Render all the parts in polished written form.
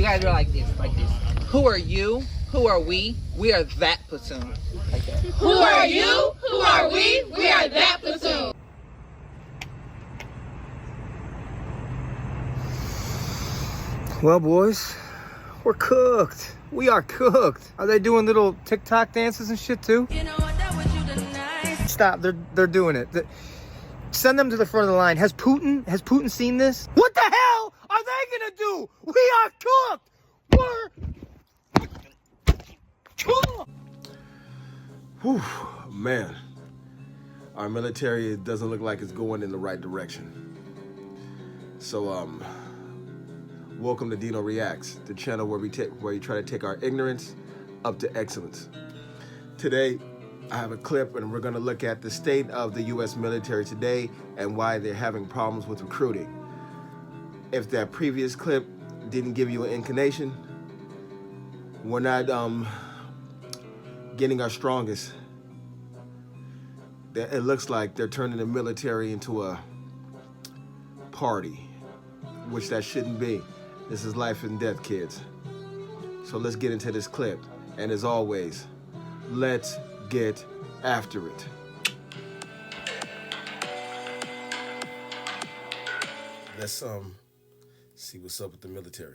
You guys are like this, like this. Who are you? Who are we? We are that platoon. Like that. Who are you? Who are we? We are that platoon. Well, boys, we're cooked. We are cooked. Are they doing little TikTok dances and shit too? You know what? That was you tonight. Stop. They're doing it. Send them to the front of the line. Has Putin seen this? What the hell are they gonna do? We are cooked. We're cooked. Whew, man. Our military doesn't look like it's going in the right direction. So, welcome to Dino Reacts, the channel where we try to take our ignorance up to excellence. Today, I have a clip and we're gonna look at the state of the US military today and why they're having problems with recruiting. If that previous clip didn't give you an inclination, we're not getting our strongest. It looks like they're turning the military into a party, which that shouldn't be. This is life and death, kids. So let's get into this clip. And as always, let's get after it. Let's see what's up with the military.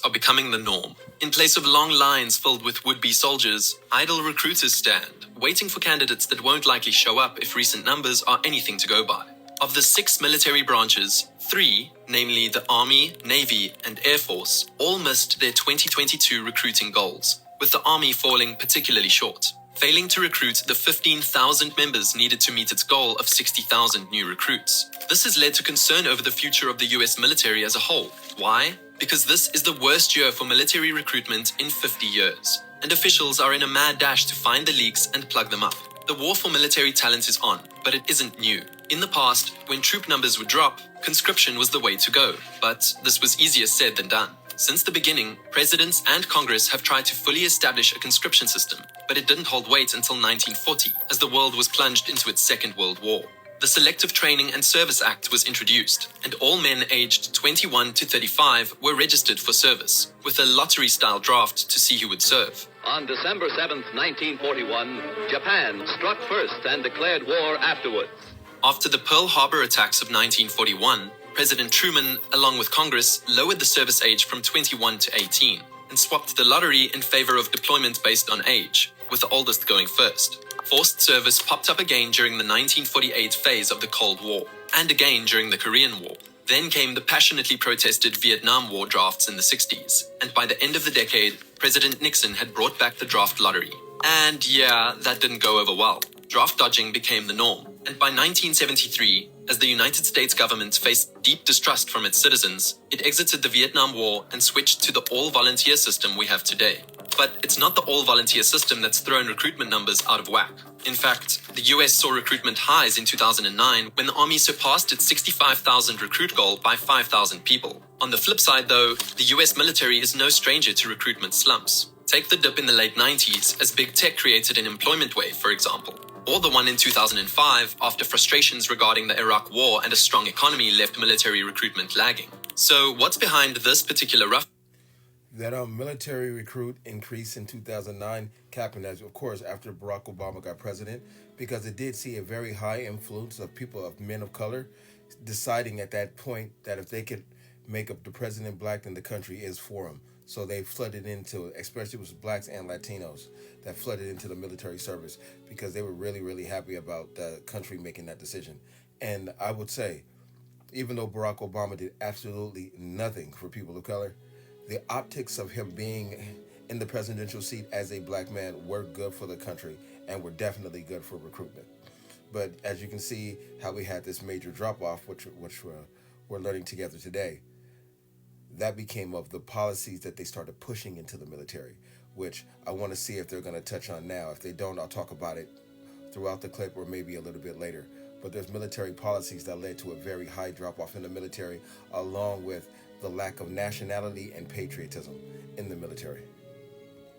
Are becoming the norm. In place of long lines filled with would-be soldiers, idle recruiters stand, waiting for candidates that won't likely show up if recent numbers are anything to go by. Of the 6 military branches, 3, namely the Army, Navy, and Air Force, all missed their 2022 recruiting goals, with the Army falling particularly short, failing to recruit the 15,000 members needed to meet its goal of 60,000 new recruits. This has led to concern over the future of the US military as a whole. Why? Because this is the worst year for military recruitment in 50 years, and officials are in a mad dash to find the leaks and plug them up. The war for military talent is on, but it isn't new. In the past, when troop numbers would drop, conscription was the way to go, but this was easier said than done. Since the beginning, presidents and Congress have tried to fully establish a conscription system, but it didn't hold weight until 1940, as the world was plunged into its Second World War. The Selective Training and Service Act was introduced, and all men aged 21 to 35 were registered for service, with a lottery-style draft to see who would serve. On December 7th, 1941, Japan struck first and declared war afterwards. After the Pearl Harbor attacks of 1941, President Truman, along with Congress, lowered the service age from 21 to 18, and swapped the lottery in favor of deployment based on age, with the oldest going first. Forced service popped up again during the 1948 phase of the Cold War, and again during the Korean War. Then came the passionately protested Vietnam War drafts in the 60s, and by the end of the decade, President Nixon had brought back the draft lottery. And yeah, that didn't go over well. Draft dodging became the norm, and by 1973, as the United States government faced deep distrust from its citizens, it exited the Vietnam War and switched to the all-volunteer system we have today. But it's not the all-volunteer system that's thrown recruitment numbers out of whack. In fact, the US saw recruitment highs in 2009 when the Army surpassed its 65,000 recruit goal by 5,000 people. On the flip side though, the US military is no stranger to recruitment slumps. Take the dip in the late 90s as big tech created an employment wave, for example. Or the one in 2005 after frustrations regarding the Iraq War and a strong economy left military recruitment lagging. So what's behind this particular rough? That military recruit increase in 2009 happened, as of course, after Barack Obama got president, because it did see a very high influence of people, of men of color, deciding at that point that if they could make up the president black, then the country is for him. So they flooded into, especially with blacks and Latinos, that flooded into the military service because they were really, really happy about the country making that decision. And I would say, even though Barack Obama did absolutely nothing for people of color, the optics of him being in the presidential seat as a black man were good for the country and were definitely good for recruitment. But as you can see how we had this major drop-off, which we're learning together today, that became of the policies that they started pushing into the military, which I want to see if they're going to touch on now. If they don't, I'll talk about it throughout the clip or maybe a little bit later. But there's military policies that led to a very high drop-off in the military, along with the lack of nationality and patriotism in the military.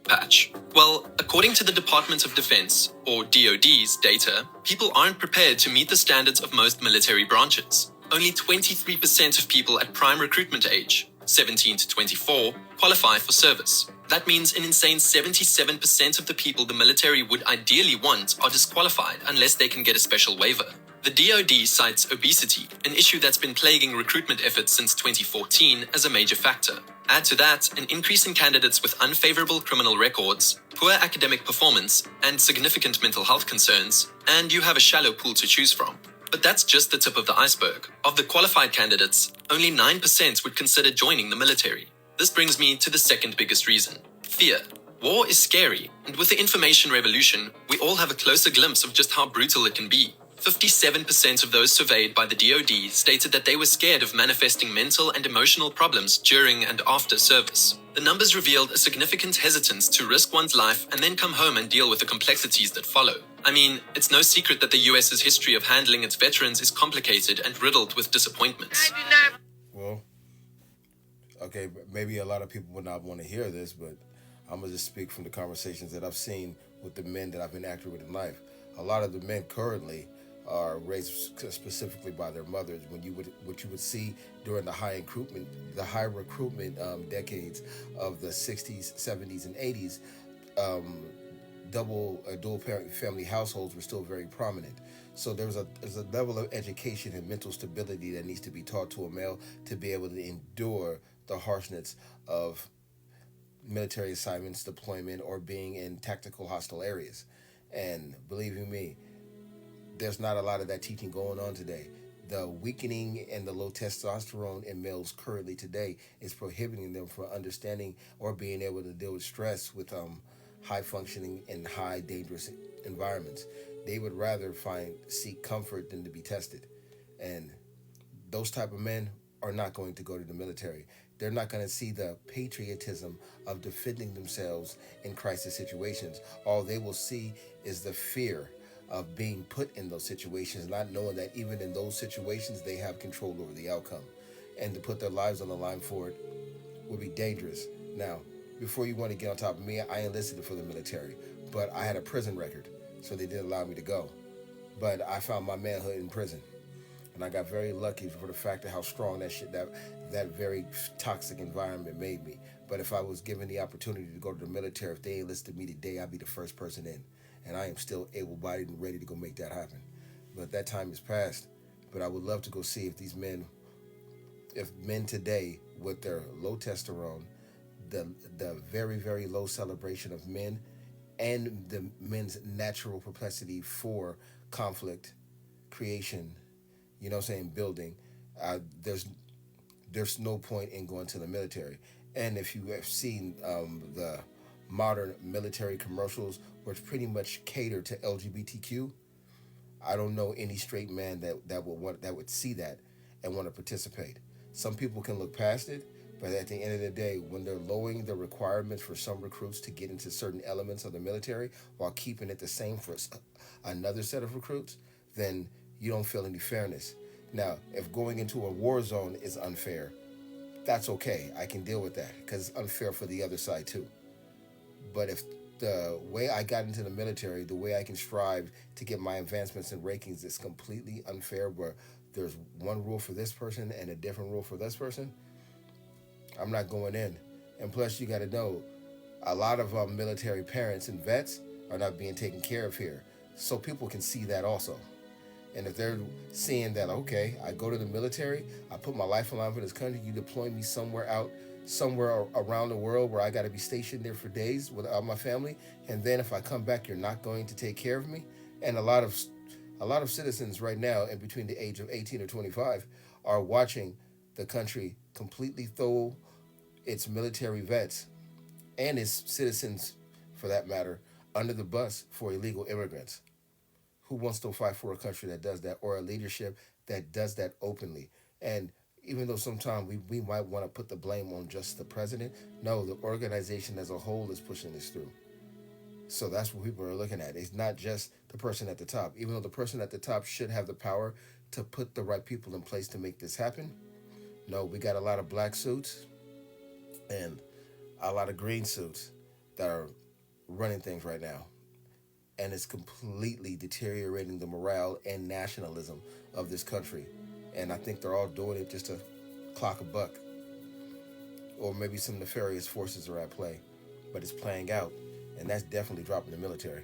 Patch. Well, according to the Department of Defense, or DoD's data, people aren't prepared to meet the standards of most military branches. Only 23% of people at prime recruitment age, 17 to 24, qualify for service. That means an insane 77% of the people the military would ideally want are disqualified unless they can get a special waiver. The DoD cites obesity, an issue that's been plaguing recruitment efforts since 2014, as a major factor. Add to that an increase in candidates with unfavorable criminal records, poor academic performance, and significant mental health concerns, and you have a shallow pool to choose from. But that's just the tip of the iceberg. Of the qualified candidates, only 9% would consider joining the military. This brings me to the second biggest reason: fear. War is scary, and with the information revolution, we all have a closer glimpse of just how brutal it can be. 57% of those surveyed by the DoD stated that they were scared of manifesting mental and emotional problems during and after service. The numbers revealed a significant hesitance to risk one's life and then come home and deal with the complexities that follow. I mean, it's no secret that the US's history of handling its veterans is complicated and riddled with disappointments. Well, okay, maybe a lot of people would not want to hear this, but I'm going to just speak from the conversations that I've seen with the men that I've been active with in life. A lot of the men currently are raised specifically by their mothers. What you would see during the high recruitment decades of the 60s, 70s, and 80s, dual parent family households were still very prominent. So there's a level of education and mental stability that needs to be taught to a male to be able to endure the harshness of military assignments, deployment, or being in tactical hostile areas. And believe you me, there's not a lot of that teaching going on today. The weakening and the low testosterone in males currently today is prohibiting them from understanding or being able to deal with stress with high functioning and high dangerous environments. They would rather seek comfort than to be tested. And those type of men are not going to go to the military. They're not going to see the patriotism of defending themselves in crisis situations. All they will see is the fear of being put in those situations, not knowing that even in those situations they have control over the outcome. And to put their lives on the line for it would be dangerous. Now, before you want to get on top of me, I enlisted for the military, but I had a prison record, so they didn't allow me to go. But I found my manhood in prison, and I got very lucky for the fact of how strong that very toxic environment made me. But if I was given the opportunity to go to the military, if they enlisted me today, I'd be the first person in. And I am still able-bodied and ready to go make that happen. But that time has passed. But I would love to go see if men today, with their low testosterone, the very, very low celebration of men, and the men's natural propensity for conflict, creation, building, there's no point in going to the military. And if you have seen the modern military commercials, which pretty much cater to LGBTQ, I don't know any straight man that would see that and want to participate. Some people can look past it, but at the end of the day, when they're lowering the requirements for some recruits to get into certain elements of the military while keeping it the same for another set of recruits, then you don't feel any fairness. Now, if going into a war zone is unfair, that's okay. I can deal with that because it's unfair for the other side too. But if the way I got into the military, the way I can strive to get my advancements and rankings is completely unfair, where there's one rule for this person and a different rule for this person, I'm not going in. And plus, you got to know, a lot of military parents and vets are not being taken care of here. So people can see that also. And if they're seeing that, okay, I go to the military, I put my life on the line for this country, you deploy me somewhere around the world where I got to be stationed there for days without my family, and then if I come back, you're not going to take care of me. And a lot of citizens right now, in between the age of 18 or 25, are watching the country completely throw its military vets and its citizens, for that matter, under the bus for illegal immigrants. Who wants to fight for a country that does that, or a leadership that does that openly? And even though sometimes we might want to put the blame on just the president, no, the organization as a whole is pushing this through. So that's what people are looking at. It's not just the person at the top. Even though the person at the top should have the power to put the right people in place to make this happen, no, we got a lot of black suits and a lot of green suits that are running things right now. And it's completely deteriorating the morale and nationalism of this country. And I think they're all doing it just to clock a buck. or maybe some nefarious forces are at play, but it's playing out, and that's definitely dropping the military.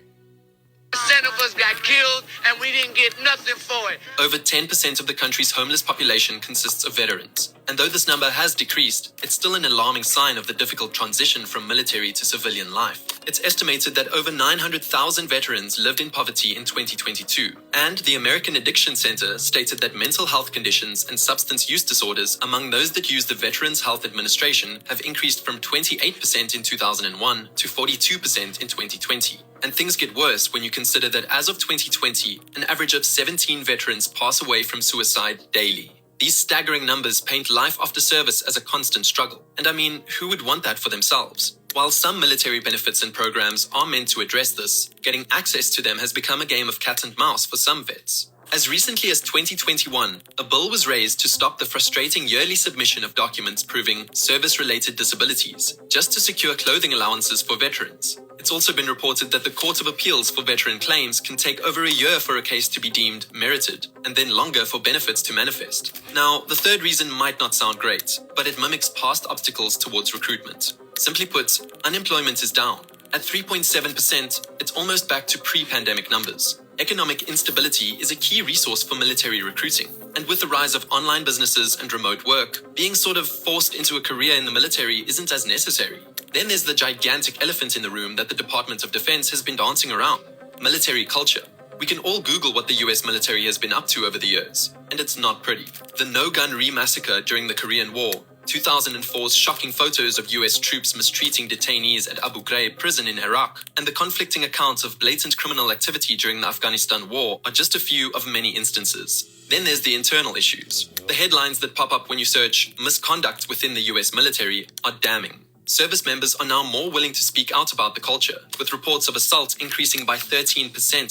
Percent of us got killed and we didn't get nothing for it. Over 10% of the country's homeless population consists of veterans. And though this number has decreased, it's still an alarming sign of the difficult transition from military to civilian life. It's estimated that over 900,000 veterans lived in poverty in 2022. And the American Addiction Center stated that mental health conditions and substance use disorders among those that use the Veterans Health Administration have increased from 28% in 2001 to 42% in 2020. And things get worse when you consider that as of 2020, an average of 17 veterans pass away from suicide daily. These staggering numbers paint life after service as a constant struggle. And I mean, who would want that for themselves? While some military benefits and programs are meant to address this, getting access to them has become a game of cat and mouse for some vets. As recently as 2021, a bill was raised to stop the frustrating yearly submission of documents proving service-related disabilities, just to secure clothing allowances for veterans. It's also been reported that the Court of Appeals for veteran claims can take over a year for a case to be deemed merited, and then longer for benefits to manifest. Now, the third reason might not sound great, but it mimics past obstacles towards recruitment. Simply put, unemployment is down. At 3.7%, it's almost back to pre-pandemic numbers. Economic instability is a key resource for military recruiting. And with the rise of online businesses and remote work, being sort of forced into a career in the military isn't as necessary. Then there's the gigantic elephant in the room that the Department of Defense has been dancing around: military culture. We can all Google what the US military has been up to over the years, and it's not pretty. The no-gun re-massacre during the Korean War, 2004's shocking photos of US troops mistreating detainees at Abu Ghraib prison in Iraq, and the conflicting accounts of blatant criminal activity during the Afghanistan war are just a few of many instances. Then there's the internal issues. The headlines that pop up when you search misconduct within the US military are damning. Service members are now more willing to speak out about the culture, with reports of assault increasing by 13%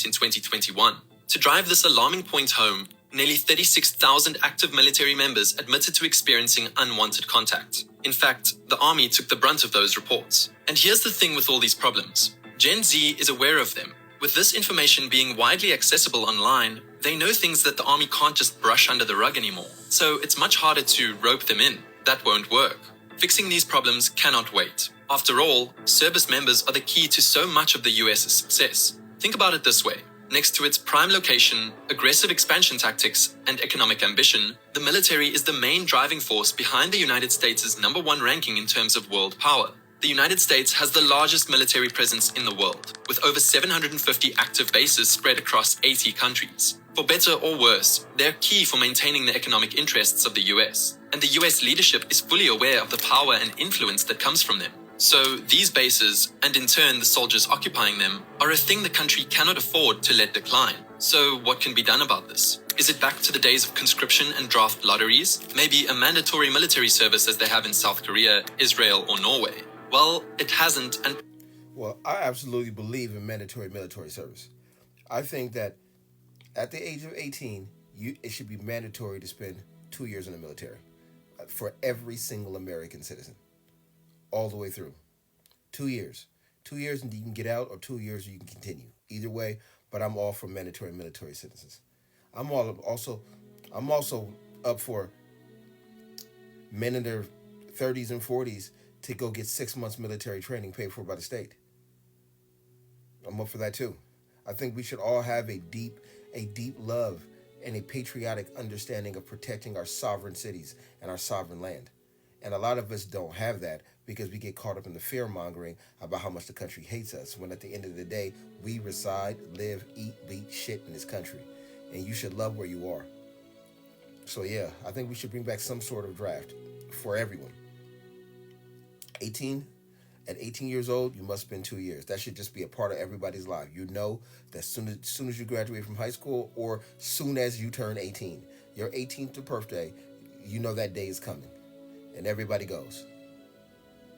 in 2021. To drive this alarming point home, nearly 36,000 active military members admitted to experiencing unwanted contact. In fact, the Army took the brunt of those reports. And here's the thing with all these problems. Gen Z is aware of them. With this information being widely accessible online, they know things that the Army can't just brush under the rug anymore. So it's much harder to rope them in. That won't work. Fixing these problems cannot wait. After all, service members are the key to so much of the US's success. Think about it this way. Next to its prime location, aggressive expansion tactics, and economic ambition, the military is the main driving force behind the United States' #1 ranking in terms of world power. The United States has the largest military presence in the world, with over 750 active bases spread across 80 countries. For better or worse, they're key for maintaining the economic interests of the US, and the US leadership is fully aware of the power and influence that comes from them. So these bases, and in turn the soldiers occupying them, are a thing the country cannot afford to let decline. So what can be done about this? Is it back to the days of conscription and draft lotteries? Maybe a mandatory military service as they have in South Korea, Israel, or Norway? Well, it hasn't, and... Well, I absolutely believe in mandatory military service. I think that at the age of 18, it should be mandatory to spend 2 years in the military for every single American citizen, all the way through. 2 years. 2 years and you can get out, or 2 years you can continue. Either way, but I'm all for mandatory military citizens. I'm also up for men in their 30s and 40s to go get 6 months military training paid for by the state. I'm up for that too. I think we should all have a deep love and a patriotic understanding of protecting our sovereign cities and our sovereign land. And a lot of us don't have that because we get caught up in the fear-mongering about how much the country hates us, when at the end of the day, we reside, live, eat, bleed shit in this country. And you should love where you are. So yeah, I think we should bring back some sort of draft for everyone. At 18 years old, you must spend 2 years. That should just be a part of everybody's life. You know that soon as you graduate from high school, or soon as you turn 18, your 18th birthday, you know that day is coming. And everybody goes.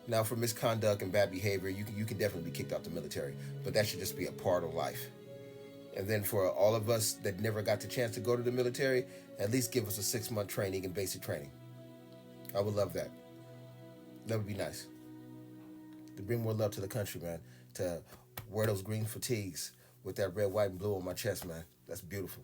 Now, for misconduct and bad behavior, you can definitely be kicked out the military, but that should just be a part of life. And then for all of us that never got the chance to go to the military, at least give us a 6-month training and basic training. I would love that. That would be nice. To bring more love to the country, man. To wear those green fatigues with that red, white, and blue on my chest, man. That's beautiful.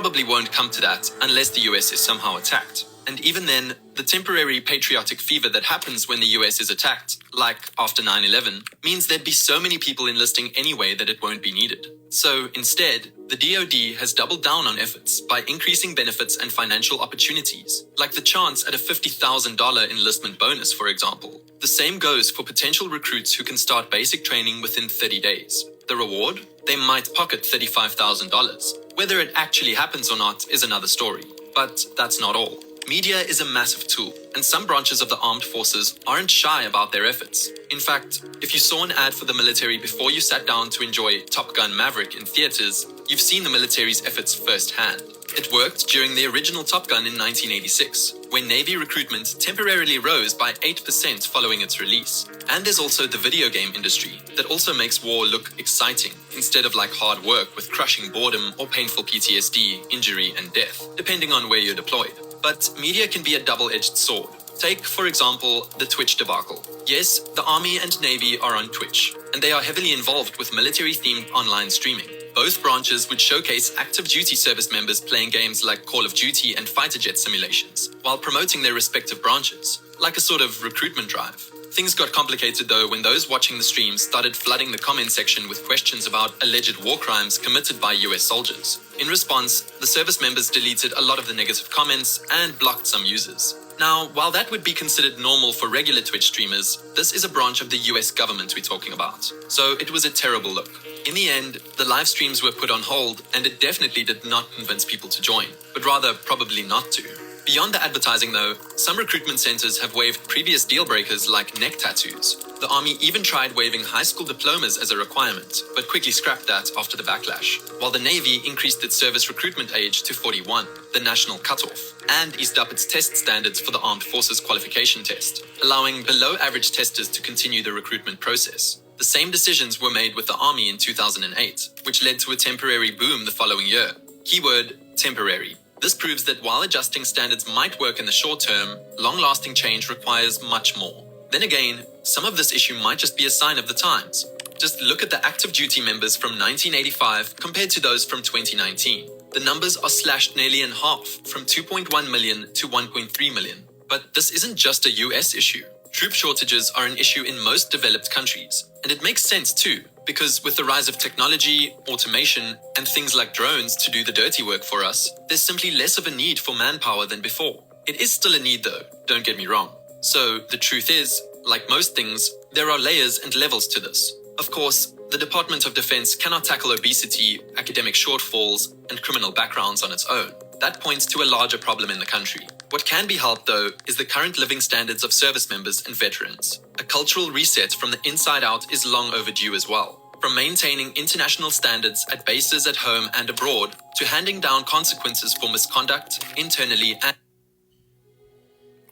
probably won't come to that unless the US is somehow attacked. And even then, the temporary patriotic fever that happens when the US is attacked, like after 9/11, means there'd be so many people enlisting anyway that it won't be needed. So instead, the DoD has doubled down on efforts by increasing benefits and financial opportunities, like the chance at a $50,000 enlistment bonus, for example. The same goes for potential recruits who can start basic training within 30 days. The reward? They might pocket $35,000. Whether it actually happens or not is another story. But that's not all. Media is a massive tool, and some branches of the armed forces aren't shy about their efforts. In fact, if you saw an ad for the military before you sat down to enjoy Top Gun Maverick in theaters, you've seen the military's efforts firsthand. It worked during the original Top Gun in 1986, when Navy recruitment temporarily rose by 8% following its release. And there's also the video game industry that also makes war look exciting, instead of like hard work with crushing boredom or painful PTSD, injury, and death, depending on where you're deployed. But media can be a double-edged sword. Take, for example, the Twitch debacle. Yes, the Army and Navy are on Twitch, and they are heavily involved with military-themed online streaming. Both branches would showcase active duty service members playing games like Call of Duty and fighter jet simulations, while promoting their respective branches, like a sort of recruitment drive. Things got complicated though when those watching the streams started flooding the comment section with questions about alleged war crimes committed by US soldiers. In response, the service members deleted a lot of the negative comments and blocked some users. Now, while that would be considered normal for regular Twitch streamers, this is a branch of the US government we're talking about. So it was a terrible look. In the end, the live streams were put on hold, and it definitely did not convince people to join, but rather probably not to. Beyond the advertising though, some recruitment centers have waived previous deal breakers like neck tattoos. The Army even tried waiving high school diplomas as a requirement, but quickly scrapped that after the backlash, while the Navy increased its service recruitment age to 41, the national cutoff, and eased up its test standards for the Armed Forces Qualification Test, allowing below-average testers to continue the recruitment process. The same decisions were made with the Army in 2008, which led to a temporary boom the following year. Keyword, temporary. This proves that while adjusting standards might work in the short term, long-lasting change requires much more. Then again, some of this issue might just be a sign of the times. Just look at the active duty members from 1985 compared to those from 2019. The numbers are slashed nearly in half, from 2.1 million to 1.3 million. But this isn't just a US issue. Troop shortages are an issue in most developed countries. And it makes sense too, because with the rise of technology, automation, and things like drones to do the dirty work for us, there's simply less of a need for manpower than before. It is still a need though, don't get me wrong. So the truth is, like most things, there are layers and levels to this. Of course, the Department of Defense cannot tackle obesity, academic shortfalls, and criminal backgrounds on its own. That points to a larger problem in the country. What can be helped, though, is the current living standards of service members and veterans. A cultural reset from the inside out is long overdue as well. From maintaining international standards at bases at home and abroad, to handing down consequences for misconduct internally and...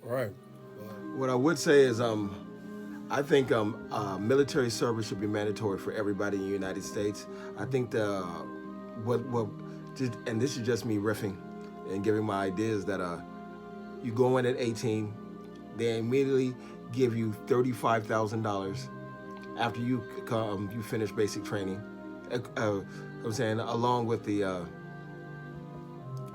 Right. What I would say is, I think military service should be mandatory for everybody in the United States. I think and this is just me riffing and giving my ideas, that you go in at 18, they immediately give you $35,000 after you finish basic training. I'm saying along with the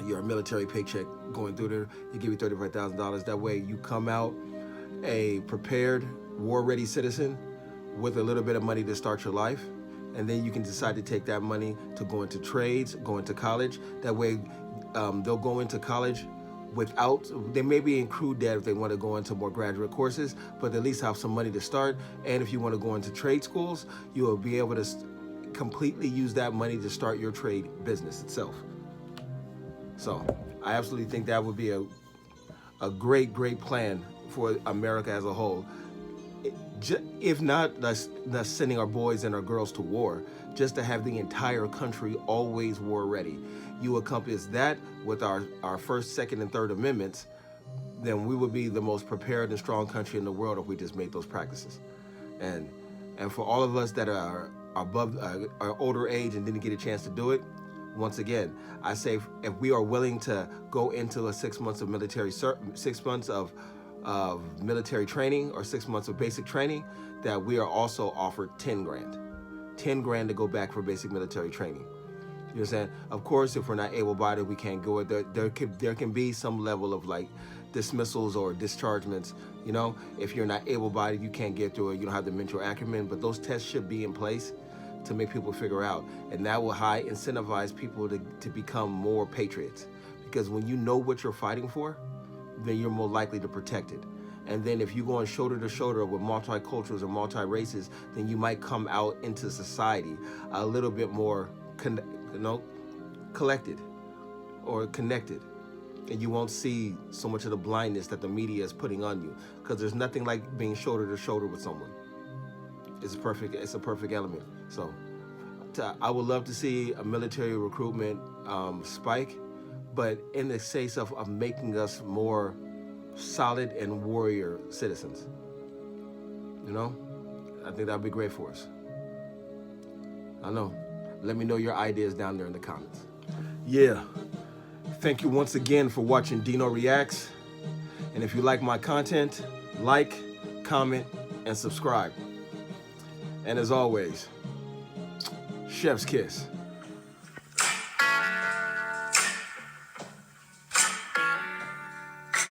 your military paycheck going through there, you give you $35,000. That way you come out a prepared, war-ready citizen with a little bit of money to start your life, and then you can decide to take that money to go into trades, go into college. That way they'll go into college they may be in crew debt if they want to go into more graduate courses, but at least have some money to start. And if you want to go into trade schools, you will be able to completely use that money to start your trade business itself. So I absolutely think that would be a great plan for America as a whole. If not sending our boys and our girls to war, just to have the entire country always war ready. You accomplish that with our first, second, and third amendments, then we would be the most prepared and strong country in the world if we just made those practices. And for all of us that are above our older age and didn't get a chance to do it, once again, I say if we are willing to go into a 6 months of military 6 months of military training or 6 months of basic training, that we are also offered $10 grand to go back for basic military training. You understand? Of course, if we're not able-bodied, we can't go. There can be some level of like dismissals or dischargements. You know, if you're not able-bodied, you can't get through it. You don't have the mental acumen. But those tests should be in place to make people figure out, and that will incentivize people to become more patriots. Because when you know what you're fighting for, then you're more likely to protect it. And then if you go on shoulder to shoulder with multiculturals or multi-races, then you might come out into society a little bit more collected or connected, and you won't see so much of the blindness that the media is putting on you, because there's nothing like being shoulder to shoulder with someone. It's a perfect element. So I would love to see a military recruitment spike, but in the sense of making us more solid and warrior citizens. You know, I think that'd be great for us. I know. Let me know your ideas down there in the comments. Yeah. Thank you once again for watching Dino Reacts. And if you like my content, like, comment, and subscribe. And as always, chef's kiss.